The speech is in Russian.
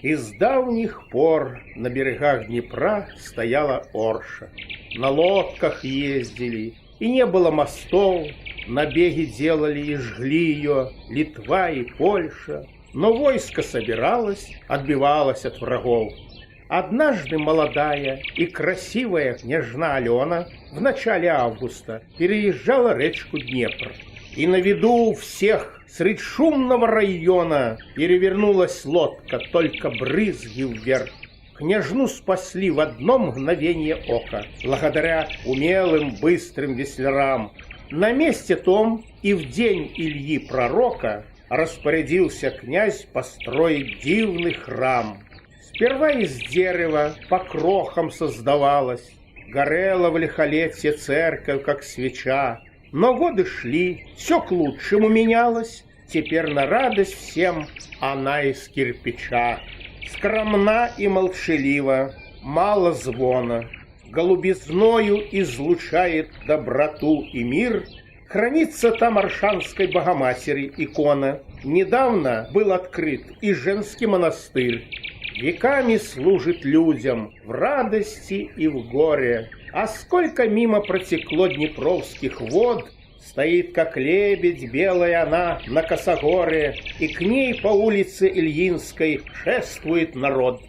И с давних пор на берегах Днепра стояла Орша. На лодках ездили, и не было мостов, набеги делали и жгли ее Литва и Польша. Но войско собиралось, отбивалось от врагов. Однажды молодая и красивая княжна Алена в начале августа переезжала речку Днепр. И на виду у всех средь шумного района перевернулась лодка, только брызги вверх. Княжну спасли в одно мгновение ока, благодаря умелым быстрым веслярам. На месте том и в день Ильи Пророка распорядился князь построить дивный храм. Сперва из дерева по крохам создавалась, горела в лихолетье церковь, как свеча. Но годы шли, все к лучшему менялось, теперь на радость всем она из кирпича. Скромна и молчалива, мало звона, голубизною излучает доброту и мир. Хранится там Оршанской Богоматери икона. Недавно был открыт и женский монастырь. Веками служит людям в радости и в горе. А сколько мимо протекло днепровских вод, стоит, как лебедь белая она на косогоре, и к ней по улице Ильинской шествует народ.